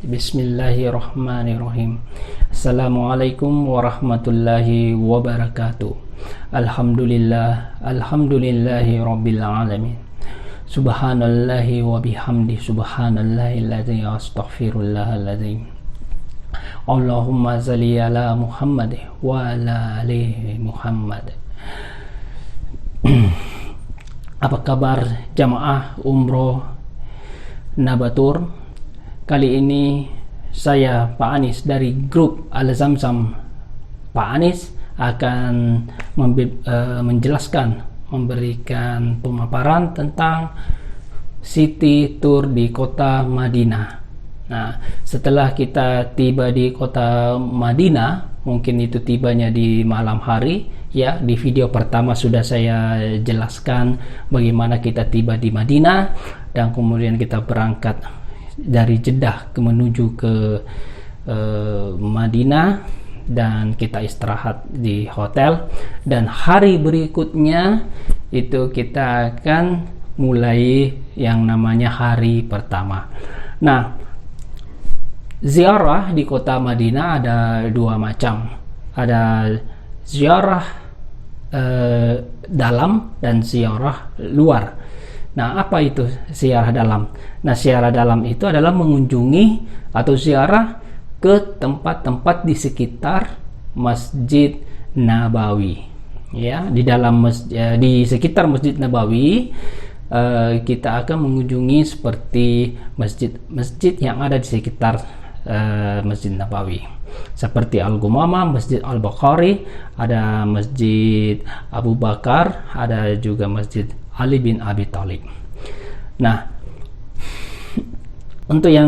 Bismillahirrahmanirrahim. Assalamualaikum warahmatullahi wabarakatuh. Alhamdulillahi rabbil alamin. Subhanallahi wa bihamdi subhanallahilladzi astaghfirullahalladzim. Allahumma salli ala Muhammad wa ala ali Muhammad. Apa kabar jamaah umroh Nabatur? Kali ini saya Pak Anis dari grup Al-Zamzam. Pak Anis akan memberikan pemaparan tentang city tour di kota Madinah. Nah, setelah kita tiba di kota Madinah, mungkin itu tibanya di malam hari, ya. Di video pertama sudah saya jelaskan bagaimana kita tiba di Madinah dan kemudian kita berangkat dari Jeddah menuju ke Madinah dan kita istirahat di hotel, dan hari berikutnya itu kita akan mulai yang namanya hari pertama. Nah, ziarah di kota Madinah ada dua macam. Ada ziarah dalam dan ziarah luar. Nah, apa itu ziarah dalam? Nah, ziarah dalam itu adalah mengunjungi atau ziarah ke tempat-tempat di sekitar Masjid Nabawi. Ya, di dalam di sekitar Masjid Nabawi kita akan mengunjungi seperti masjid-masjid yang ada di sekitar Masjid Nabawi, seperti Al-Gumamah, Masjid Al-Bukhari, ada Masjid Abu Bakar, ada juga Masjid Ali bin Abi Thalib. Nah, untuk yang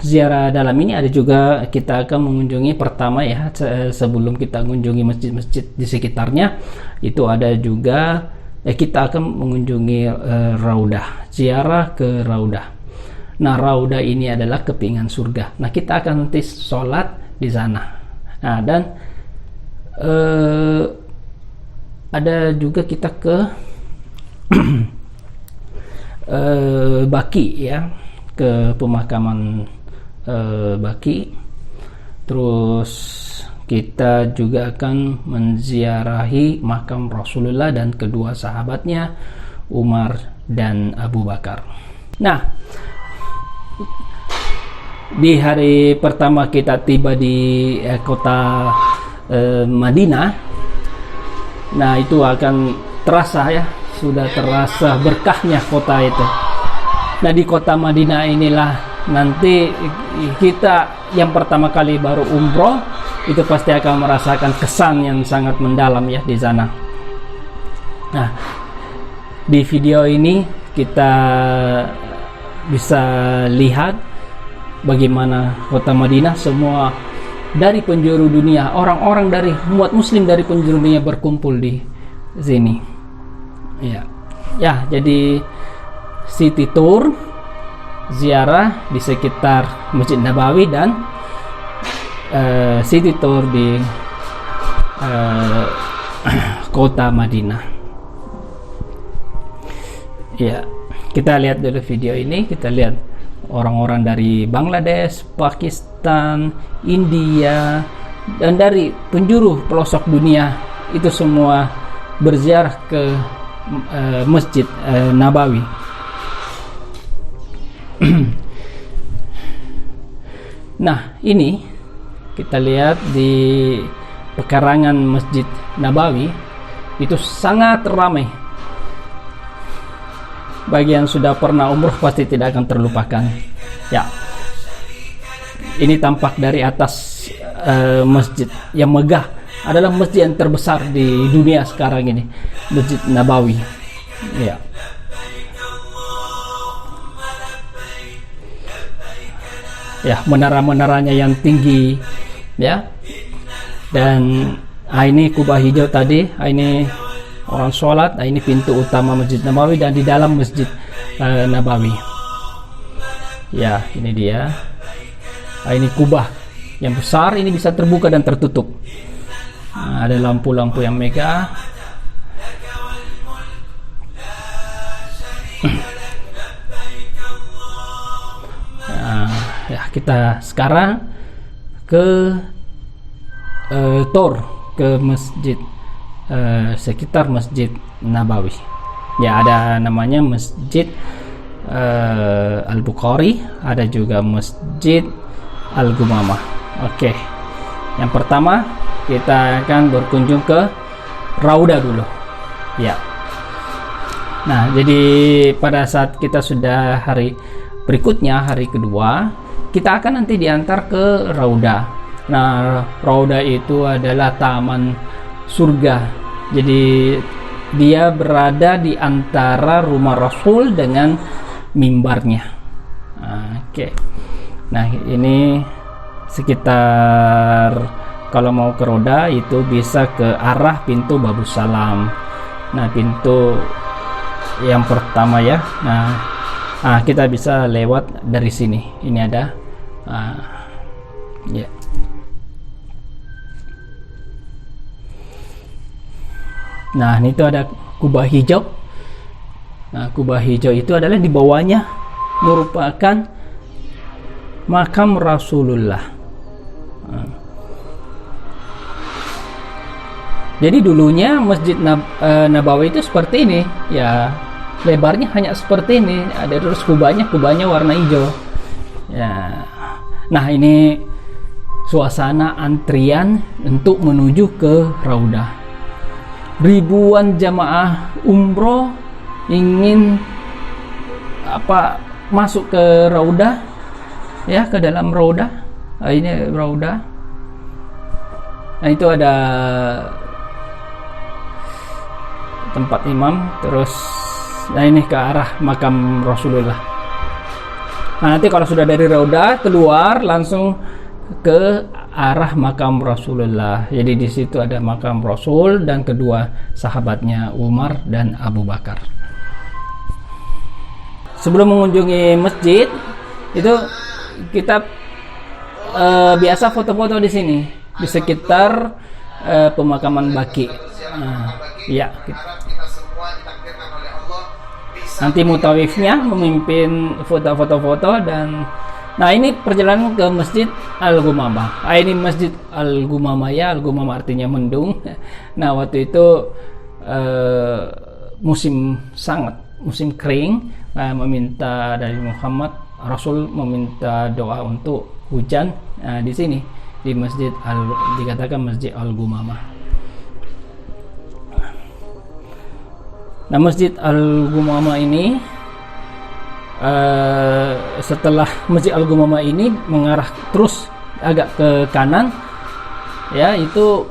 ziarah dalam ini ada juga kita akan mengunjungi pertama, ya, sebelum kita mengunjungi masjid-masjid di sekitarnya, itu ada juga kita akan mengunjungi Raudah, ziarah ke Raudah. Nah, Raudah ini adalah kepingan surga. Nah, kita akan nanti sholat di sana. Nah, dan ada juga kita ke Baqi, ya, ke pemakaman Baqi. Terus kita juga akan menziarahi makam Rasulullah dan kedua sahabatnya, Umar dan Abu Bakar. Nah, di hari pertama kita tiba di kota Madinah. Nah, itu akan terasa, ya, sudah terasa berkahnya kota itu. Nah, di kota Madinah inilah nanti kita yang pertama kali baru umroh itu pasti akan merasakan kesan yang sangat mendalam, ya, di sana. Nah, di video ini kita bisa lihat bagaimana kota Madinah, semua dari penjuru dunia, orang-orang dari umat muslim dari penjuru dunia berkumpul di sini. Ya, jadi city tour ziarah di sekitar Masjid Nabawi dan city tour di kota Madinah. Ya, kita lihat dulu video ini. Kita lihat orang-orang dari Bangladesh, Pakistan, India, dan dari penjuru pelosok dunia itu semua berziarah ke Masjid Nabawi. Nah, ini kita lihat di pekarangan Masjid Nabawi itu sangat ramai. Bagi yang sudah pernah umroh pasti tidak akan terlupakan. Ya, ini tampak dari atas masjid yang megah, adalah masjid yang terbesar di dunia sekarang ini, Masjid Nabawi. Ya. Ya, menara-menaranya yang tinggi, ya. Dan ini kubah hijau tadi, ini orang sholat. Ini pintu utama Masjid Nabawi, dan di dalam Masjid Nabawi, ya, ini dia. Ini kubah yang besar, ini bisa terbuka dan tertutup. Nah, ada lampu-lampu yang megah. Ya, kita sekarang ke ke masjid sekitar Masjid Nabawi. Ya, ada namanya Masjid Al-Bukhari, ada juga Masjid Al-Gumamah. Oke. Yang pertama kita akan berkunjung ke Raudah dulu. Ya. Nah, jadi pada saat kita sudah hari berikutnya, hari kedua, kita akan nanti diantar ke Raudah. Nah, Raudah itu adalah taman surga. Jadi dia berada di antara rumah Rasul dengan mimbarnya. Oke. Nah, ini sekitar, kalau mau ke Roda itu bisa ke arah pintu Babus Salam. Nah, pintu yang pertama ya. Nah, kita bisa lewat dari sini. Ini ada ya. Nah, ini tuh ada kubah hijau. Nah, kubah hijau itu adalah di bawahnya merupakan makam Rasulullah. Jadi dulunya Masjid Nabawi itu seperti ini, ya, lebarnya hanya seperti ini. Ada terus kubahnya warna hijau. Ya. Nah, ini suasana antrian untuk menuju ke Raudah. Ribuan jamaah umroh ingin masuk ke Raudah, ya, ke dalam Raudah. Ini Raudah. Nah, itu ada tempat imam, terus ini ke arah makam Rasulullah. Nah, nanti kalau sudah dari Raudah keluar langsung ke arah makam Rasulullah. Jadi di situ ada makam Rasul dan kedua sahabatnya Umar dan Abu Bakar. Sebelum mengunjungi masjid itu kita biasa foto-foto di sini di sekitar pemakaman Baqi. Ya. Nanti mutawifnya memimpin foto-foto dan nah, ini perjalanan ke Masjid Al-Gumamah. Ini Masjid Al-Gumamah ya, Al-Gumamah artinya mendung. Nah, waktu itu musim kering, meminta dari Muhammad Rasul meminta doa untuk hujan di sini di dikatakan Masjid Al-Gumamah. Nah, Masjid Al-Gumamah ini setelah Masjid Al-Gumamah ini mengarah terus agak ke kanan, ya, itu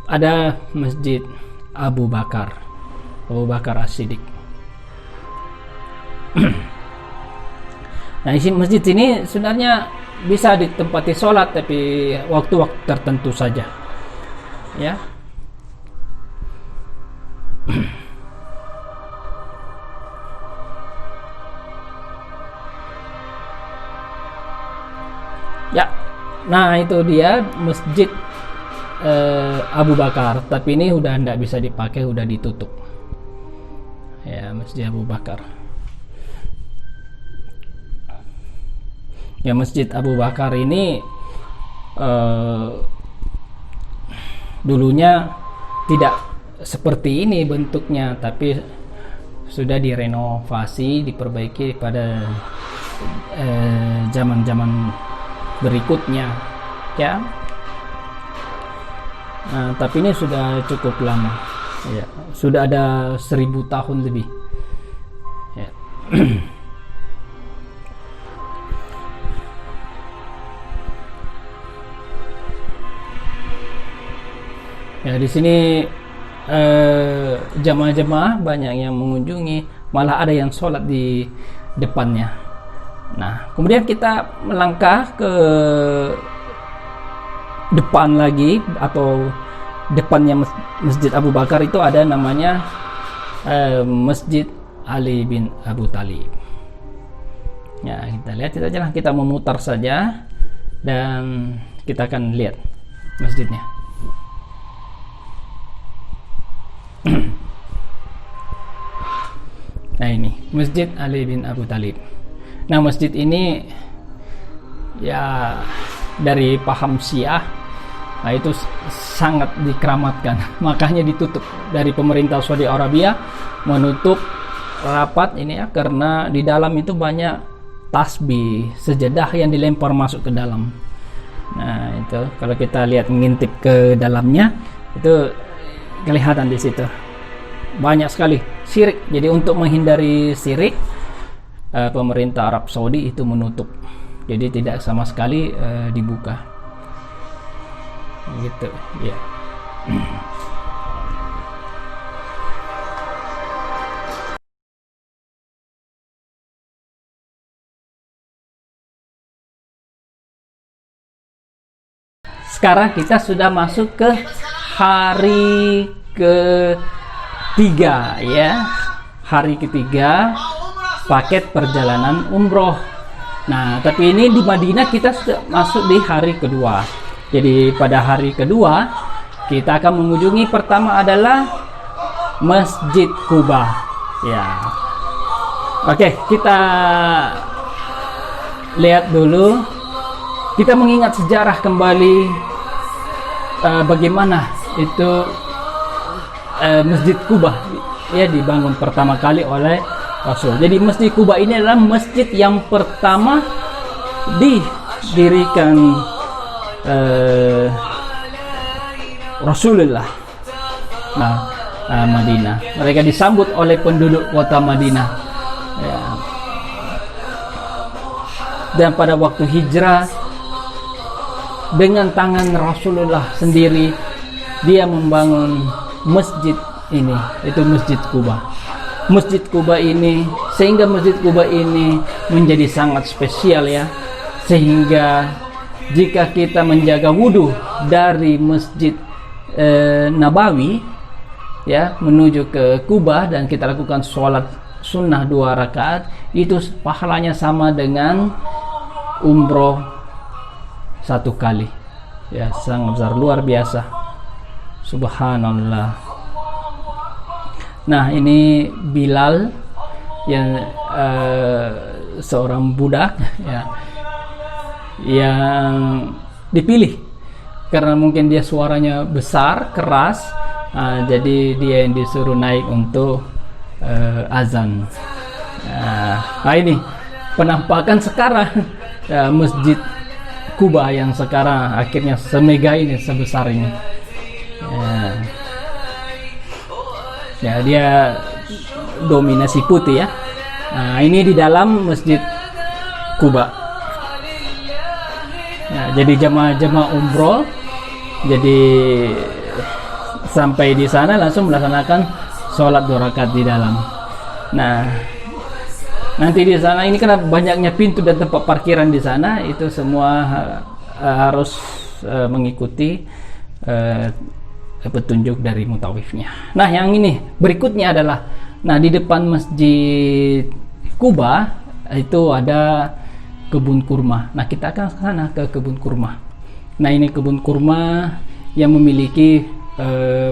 ada Masjid Abu Bakar As-Siddiq. Nah, isi masjid ini sebenarnya bisa ditempati sholat, tapi waktu-waktu tertentu saja, ya. Ya, nah itu dia Masjid Abu Bakar, tapi ini udah tidak bisa dipakai, udah ditutup. Ya, Masjid Abu Bakar. Ya, Masjid Abu Bakar ini dulunya tidak seperti ini bentuknya, tapi sudah direnovasi, diperbaiki pada zaman-zaman berikutnya, ya. Nah, tapi ini sudah cukup lama, ya, sudah ada 1000 tahun lebih, ya. Ya, di sini jamaah-jamaah banyak yang mengunjungi, malah ada yang sholat di depannya. Nah, kemudian kita melangkah ke depan lagi, atau depannya Masjid Abu Bakar itu ada namanya Masjid Ali bin Abu Talib. Ya, kita lihat saja, kita memutar saja dan kita akan lihat masjidnya. Nah, ini Masjid Ali bin Abu Talib. Nah, masjid ini ya dari paham Syiah. Nah, itu sangat dikeramatkan. Makanya ditutup dari pemerintah Saudi Arabia, menutup rapat ini ya, karena di dalam itu banyak tasbih, sejadah yang dilempar masuk ke dalam. Nah, itu kalau kita lihat mengintip ke dalamnya, itu kelihatan di situ. Banyak sekali syirik. Jadi untuk menghindari syirik, pemerintah Arab Saudi itu menutup. Jadi tidak sama sekali dibuka. Gitu ya. Sekarang kita sudah masuk ke hari ketiga ya. Hari ketiga paket perjalanan umroh. Nah, tapi ini di Madinah kita sudah masuk di hari kedua. Jadi pada hari kedua kita akan mengunjungi, pertama adalah Masjid Quba. Ya. Oke, kita lihat dulu. Kita mengingat sejarah kembali bagaimana itu Masjid Quba ya dibangun pertama kali oleh Rasul. Jadi Masjid Quba ini adalah masjid yang pertama didirikan Rasulullah. Madinah. Mereka disambut oleh penduduk kota Madinah ya. Dan pada waktu hijrah, dengan tangan Rasulullah sendiri dia membangun masjid ini, itu Masjid Quba. Masjid Quba ini, sehingga Masjid Quba ini menjadi sangat spesial ya, sehingga jika kita menjaga wudhu dari Masjid Nabawi ya menuju ke Quba dan kita lakukan sholat sunnah 2 rakaat, itu pahalanya sama dengan umroh 1 kali ya, sangat besar, luar biasa, subhanallah. Nah, ini Bilal yang seorang budak ya, yang dipilih karena mungkin dia suaranya besar, keras, jadi dia yang disuruh naik untuk azan. Nah, ini penampakan sekarang Masjid Quba yang sekarang akhirnya semega ini, sebesar ini ya, dia dominasi putih ya. Nah, ini di dalam Masjid Quba ya, jadi jemaah umroh jadi sampai di sana langsung melaksanakan sholat 2 rakaat di dalam. Nah, nanti di sana ini karena banyaknya pintu dan tempat parkiran di sana, itu semua harus mengikuti petunjuk dari mutawifnya. Nah, yang ini berikutnya adalah, nah di depan Masjid Quba itu ada kebun kurma. Nah, kita akan ke sana, ke kebun kurma. Nah, ini kebun kurma yang memiliki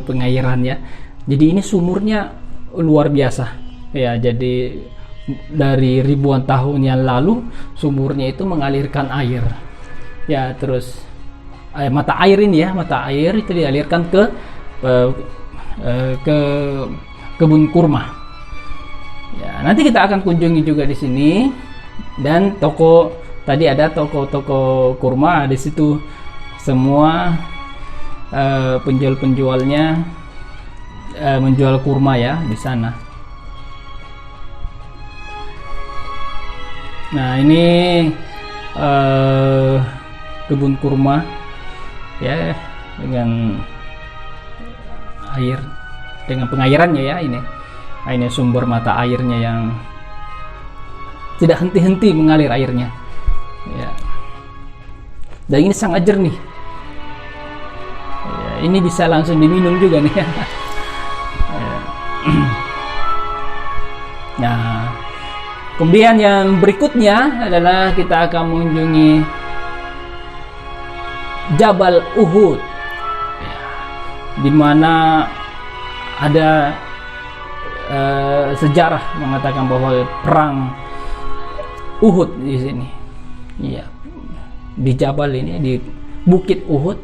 pengairan ya. Jadi ini sumurnya luar biasa ya. Jadi dari ribuan tahun yang lalu sumurnya itu mengalirkan air ya. Terus mata air ini ya, mata air itu dialirkan ke kebun kurma ya. Nanti kita akan kunjungi juga di sini. Dan toko tadi ada toko-toko kurma di situ, semua penjual-penjualnya menjual kurma ya di sana. Nah, ini kebun kurma ya, dengan air, dengan pengairannya ya ini. Nah, ini sumber mata airnya yang tidak henti-henti mengalir airnya ya. Dan ini sangat jernih ya, ini bisa langsung diminum juga nih ya. Nah, kemudian yang berikutnya adalah kita akan mengunjungi Jabal Uhud ya, di mana ada sejarah mengatakan bahwa perang Uhud di sini. Iya. di Jabal ini, di Bukit Uhud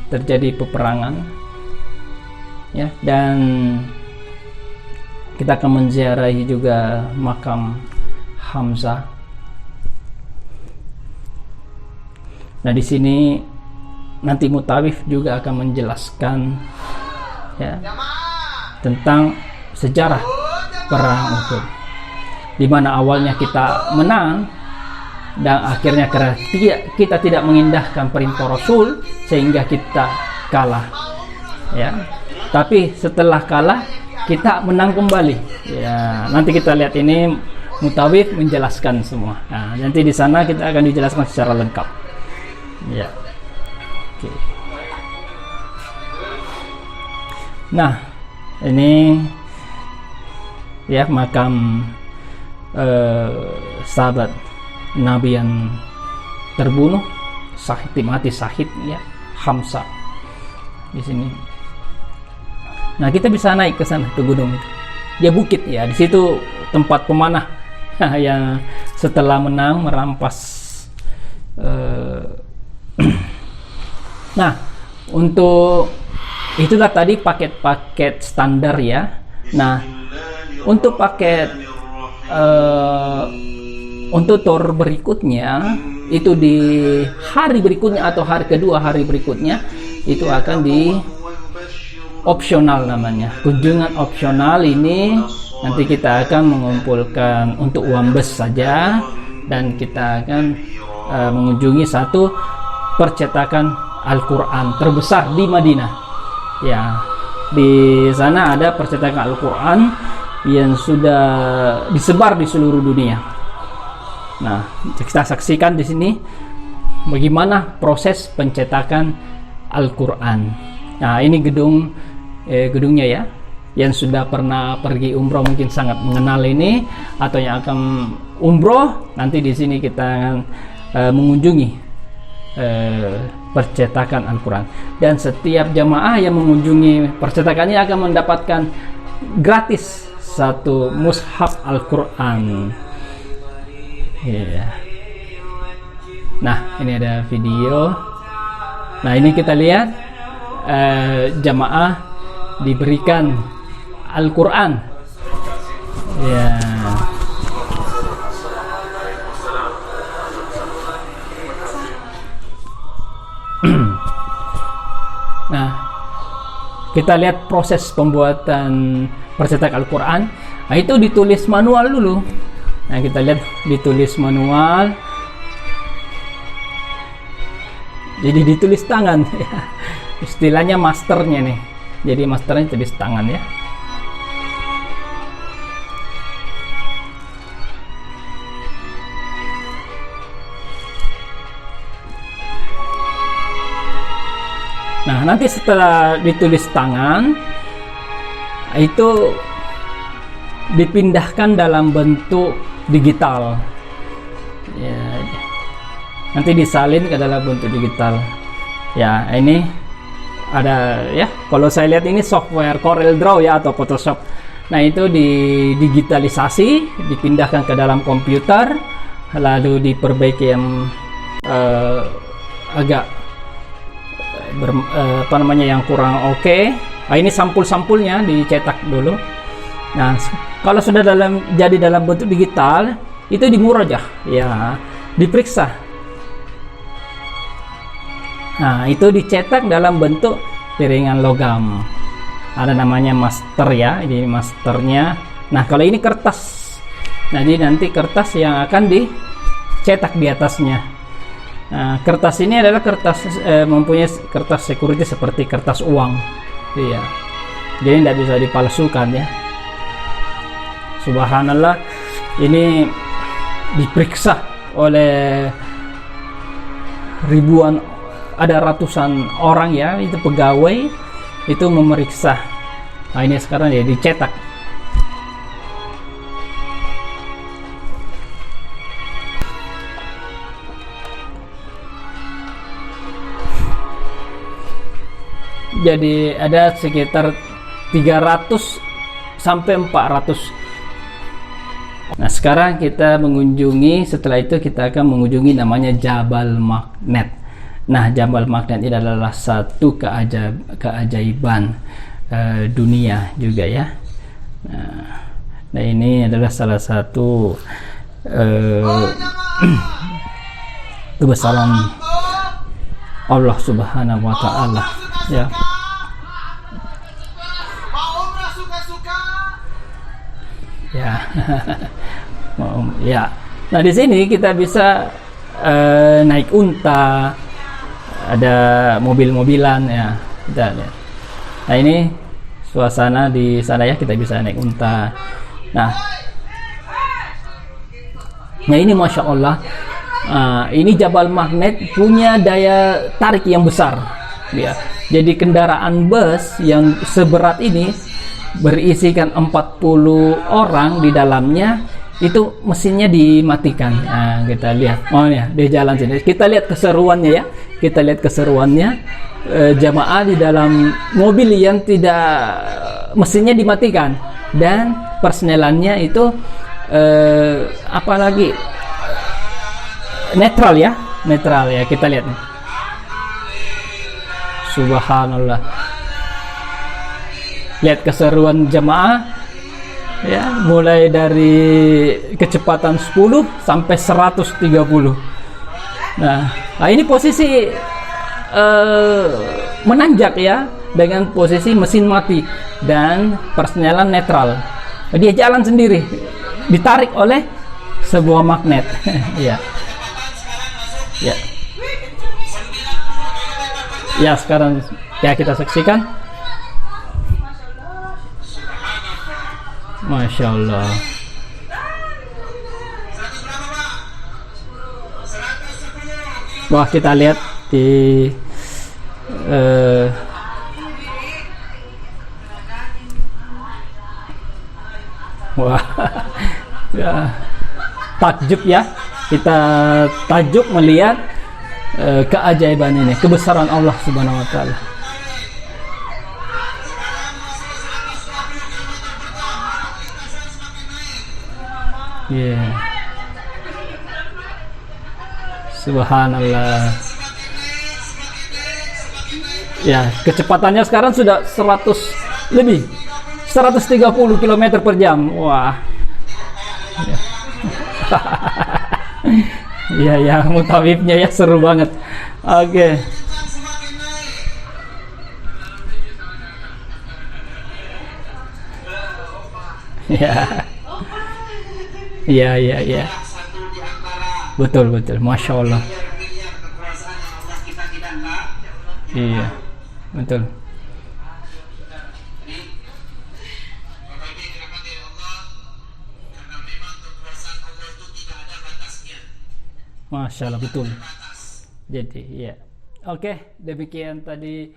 terjadi peperangan ya, dan kita akan menziarahi juga makam Hamzah. Nah, di sini nanti Mutawif juga akan menjelaskan ya tentang sejarah perang Uhud, di mana awalnya kita menang dan akhirnya karena kita tidak mengindahkan perintah Rasul sehingga kita kalah ya. Tapi setelah kalah kita menang kembali ya. Nanti kita lihat ini Mutawif menjelaskan semua. Nah, nanti di sana kita akan dijelaskan secara lengkap ya. Oke. Nah, ini ya makam sahabat Nabi yang terbunuh, mati syahid ya, Hamzah di sini. Nah, kita bisa naik ke sana, ke gunung itu. Ya bukit ya, di situ tempat pemanah yang setelah menang merampas. Nah, untuk itulah tadi paket-paket standar ya. Nah, untuk paket untuk tour berikutnya itu di hari berikutnya atau hari kedua hari berikutnya itu akan di opsional namanya, kunjungan opsional. Ini nanti kita akan mengumpulkan untuk uang bus saja dan kita akan mengunjungi satu percetakan Al-Quran terbesar di Madinah ya. Di sana ada percetakan Al-Quran yang sudah disebar di seluruh dunia. Nah, kita saksikan di sini bagaimana proses pencetakan Al-Quran. Nah, ini gedungnya ya. Yang sudah pernah pergi umroh mungkin sangat mengenal ini, atau yang akan umroh nanti di sini kita akan mengunjungi percetakan Al-Quran. Dan setiap jamaah yang mengunjungi percetakan ini akan mendapatkan gratis satu mushaf Al-Quran. Yeah. Nah, ini ada video. Nah, ini kita lihat jamaah diberikan Al-Quran. Ya. Nah, kita lihat proses pembuatan percetak Al-Quran. Nah, itu ditulis manual dulu. Nah, kita lihat ditulis manual. Jadi ditulis tangan ya. Istilahnya masternya nih. Jadi masternya tulis tangan ya. Nah, nanti setelah ditulis tangan itu dipindahkan dalam bentuk digital ya, nanti disalin ke dalam bentuk digital ya. Ini ada ya, kalau saya lihat ini software Corel Draw ya atau Photoshop. Nah, itu didigitalisasi, dipindahkan ke dalam komputer, lalu diperbaiki yang agak yang kurang oke. Nah, ini sampul-sampulnya dicetak dulu. Nah, kalau sudah jadi dalam bentuk digital, itu dimurajah ya, diperiksa. Nah, itu dicetak dalam bentuk piringan logam. Ada namanya master ya, ini masternya. Nah, kalau ini kertas. Jadi nanti kertas yang akan dicetak di atasnya. Nah, kertas ini adalah kertas mempunyai kertas security seperti kertas uang. Iya. Jadi tidak bisa dipalsukan ya. Subhanallah, ini diperiksa oleh ribuan, ada ratusan orang ya, itu pegawai itu memeriksa. Nah, ini sekarang ya dicetak. Jadi ada sekitar 300 sampai 400. Nah, sekarang kita mengunjungi, setelah itu kita akan mengunjungi namanya Jabal Magnet. Nah, Jabal Magnet ini adalah satu keajaiban dunia juga ya. Nah, ini adalah salah satu kebesaran Allah Subhanahu wa Ta'ala ya. Ya. Ya. Nah, di sini kita bisa naik unta, ada mobil-mobilan ya. Kita lihat. Nah, ini suasana di sana ya, kita bisa naik unta. Nah, ini Masya Allah, ini Jabal Magnet punya daya tarik yang besar ya. Jadi kendaraan bus yang seberat ini berisikan 40 orang di dalamnya, itu mesinnya dimatikan. Nah, kita lihat, oh ya, dia jalan sini. Kita lihat keseruannya ya, kita lihat keseruannya. Jamaah di dalam mobil yang tidak mesinnya dimatikan, dan personelannya itu apalagi netral ya, kita lihat nih. Subhanallah, lihat keseruan jamaah ya, mulai dari kecepatan 10 sampai 130. Nah, ini posisi menanjak ya, dengan posisi mesin mati dan persenelan netral. Dia jalan sendiri, ditarik oleh sebuah magnet. Ya. Ya. Ya, sekarang ya kita saksikan. Masya Allah. Wah, kita lihat di wah ya, takjub ya, kita takjub melihat keajaiban ini, kebesaran Allah Subhanahu wa Ta'ala. Yeah. Subhanallah. Ya, kecepatannya sekarang sudah 100 lebih, 130 km per jam. Wah. Ya, ya, mutawifnya ya seru banget. Oke. Ya. Ya, ya, ya. Betul, betul. Masya Allah. Iya, betul. Masya Allah, betul. Jadi, ya. Oke, demikian tadi